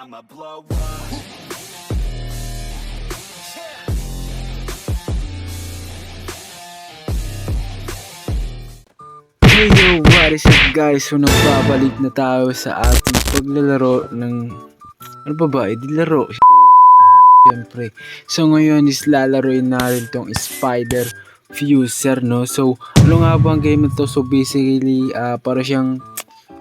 I'ma blow up. Hey yo, what is up guys? So nagbabalik na tayo sa ating paglalaro ng ano pa ba? Di laro. Siyempre. So ngayon is lalaroin natin tong Spider Fuser, no? So ano nga ba ang game na to? So basically para siyang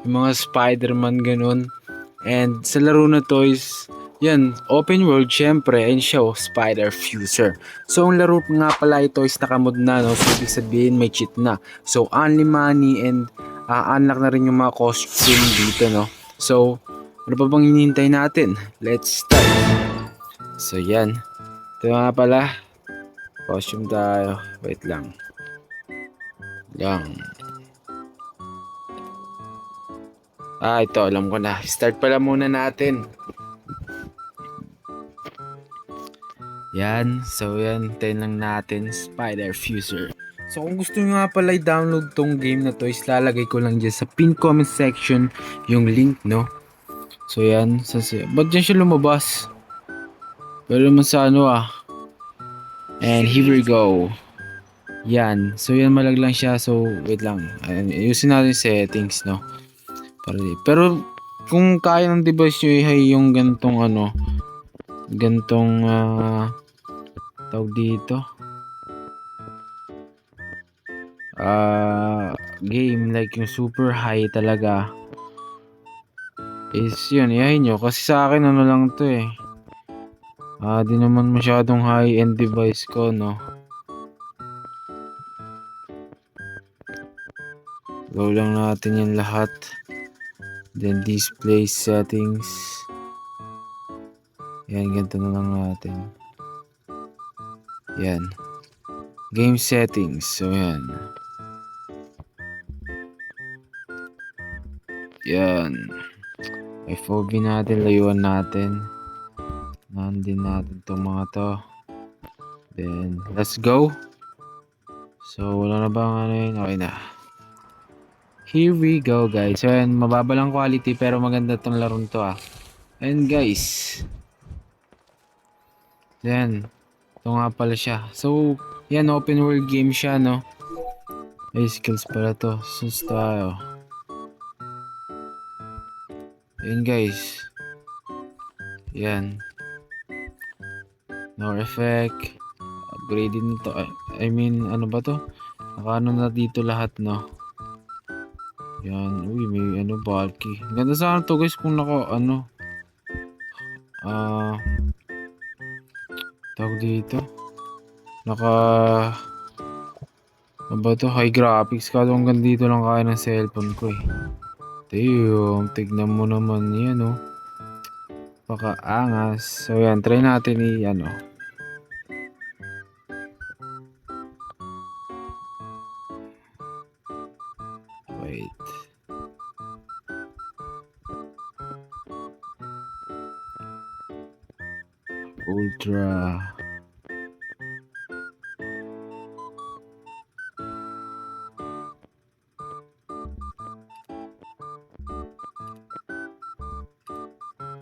yung mga Spider-Man ganun. And sa laro na to is yan, open world syempre, and siya Spider Fuser. So ang laro nga pala ito is nakamod na, no? So ibig sabihin may cheat na. So only money and unlock na rin yung mga costume dito, no? So ano pa bang hinihintay natin? Let's start. So yan. Ito nga pala. Costume tayo. Wait lang. Ito alam ko na. Start pala muna natin. Yan, so yan, tayo lang natin, Spider Fuser. So kung gusto nyo nga pala i-download tong game na to, is lalagay ko lang dyan sa pin comment section yung link, no? So yan, ba't dyan siya lumabas? Pero naman sa ano And here we go. Yan, so yan malaglang siya, so wait lang. Ayusin natin yung settings, no? Pero kung kaya ng device nyo yung gantong tawag dito game like yung super high talaga is yun, iyahin nyo kasi sa akin ano lang to di naman masyadong high end device ko, no? Go lang natin yung lahat, then display settings, yan, ganito na lang natin. Yan, game settings, so yan, FOV natin, layuan natin, nandin natin itong mga to, then let's go. So wala na bang yun? Okay na, here we go guys. So yan, mababa lang quality pero maganda itong larong to and guys, then ito nga pala siya. So yan, open world game siya, no? May skills pala to. Sus tayo. Yan guys. Yan. No effect. Upgraded nito. I mean, ano ba to? Nakaano na dito lahat, no? Yan. Uy, may bulky. Ganda sana to guys kung tawag dito. Ano ba to? High graphics. Kala hanggang dito lang kaya ng cellphone ko Damn, tignan mo naman yan, Pakaangas. So yan, try natin wait. Ultra.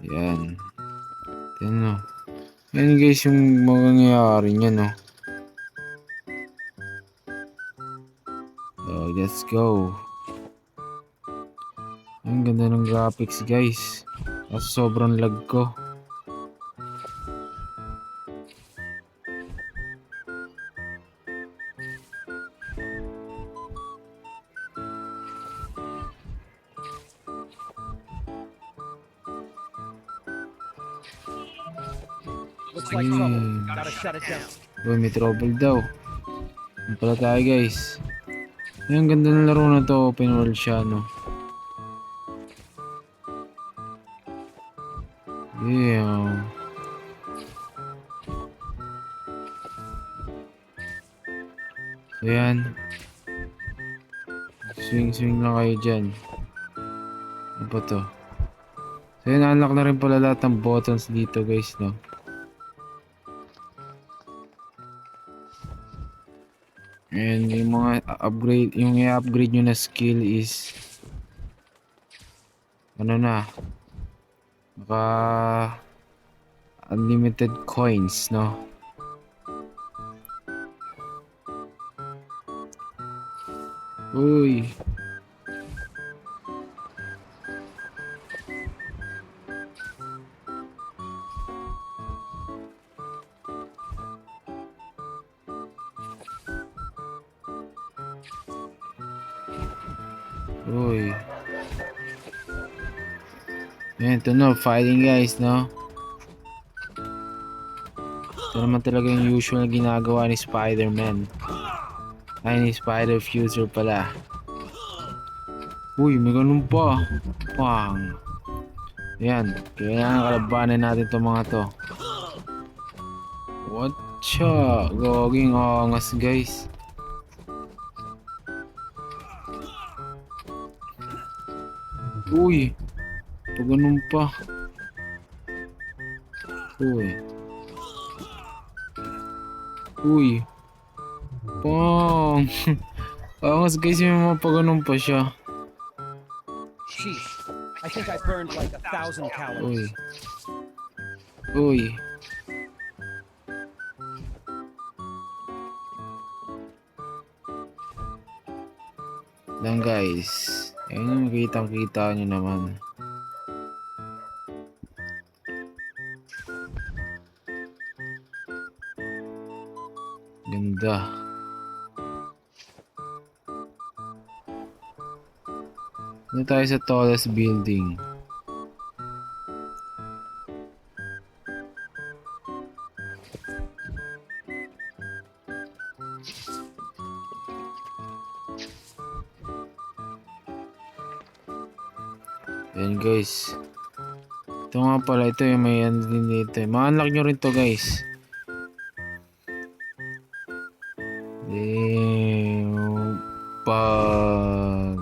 Yan. Yan Yan guys yung mangyayari niya, So let's go. Ang ganda ng graphics guys. Kasi sobrang lag ko. Looks like trouble. Gotta shut it down. Uy, may trouble daw. Ano pala tayo guys. Ang ganda ng laro na to. Open world siya, no? Damn. So yan. Swing lang kayo dyan. Ano ba to? So yan, unlock na rin pala lahat ng buttons dito guys, no? And yung mga upgrade, yung i-upgrade nyo na skill is Baka unlimited coins, no? Uy. Uy. Ayan, ito na, fighting guys, no? Ito naman talaga yung usual na ginagawa ni Spider-Man. Ay, ni Spider-Fuser pala. Uy, may ganun pa. Pang. Ayan, kailangan kalabanin natin itong mga to. Whatcha? Goging angas guys. Uy, ito ganun pa. Uy. Uy. Pang. Angas guys, may mga pa ganun pa siya. Sheesh. I think I burned like 1,000 calories. Uy. Uy. Lang guys. Ayun yung kitang-kita nyo naman. Ganda. Dito tayo sa tallest building. Ayan guys. Ito nga pala, ito yung may ano din dito. Ma-unlock nyo rin to guys. Damn. Pag.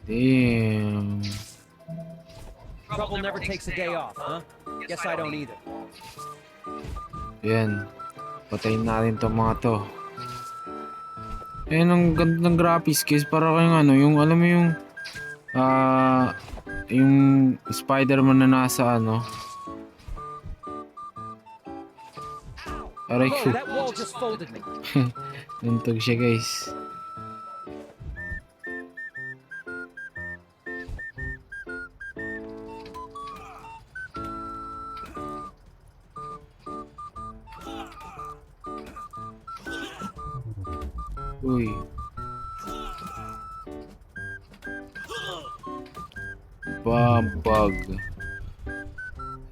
Damn. Trouble never takes a day off, huh? Guess I don't either. Ayan. Patayin natin tong mga to. Ayan, ang ganda ng graphics guys. Para kayong ano, yung alam mo yung yung Spider-Man na nasa ano. Aray Whoa, ko. that wall just folded me. Nuntog siya guys. Uy. Bambag.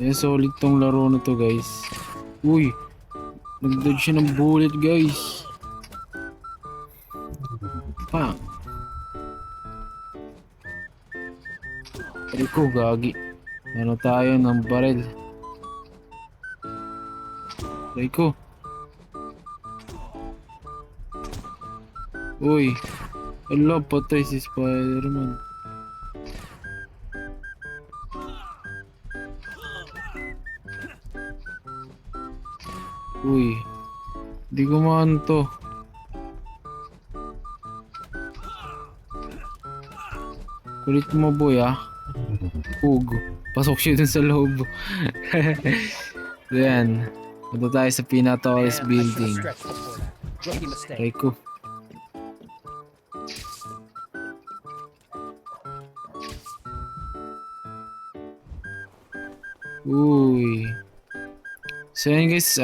Eh, solid tong laro na to guys. Uy. Nag-dodge siya ng bullet guys. Pang. Ay ko, gagi. Ano tayo ng baril? Ay ko. Uy. Ala, patay si Spider-Man. Uy. Di gumaan to. Kulit mo boy ah. Pug. Pasok siya dun sa loob. Ayan. Punta tayo sa pinaka-tallest Man, I should've building. stretched before that. Rookie mistake. Aray ko. Uy. So yun guys,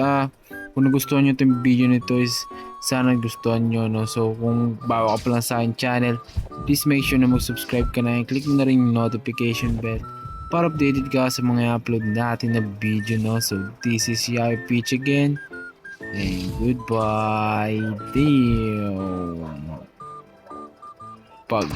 kung nagustuhan nyo itong video nito is sana nagustuhan nyo, no? So kung bago ka pa lang sa akin channel, please make sure na mag-subscribe ka na and click mo na rin yung notification bell para updated ka sa mga upload natin na video, no? So this is Yaya Peach again and goodbye. Damn. Pag.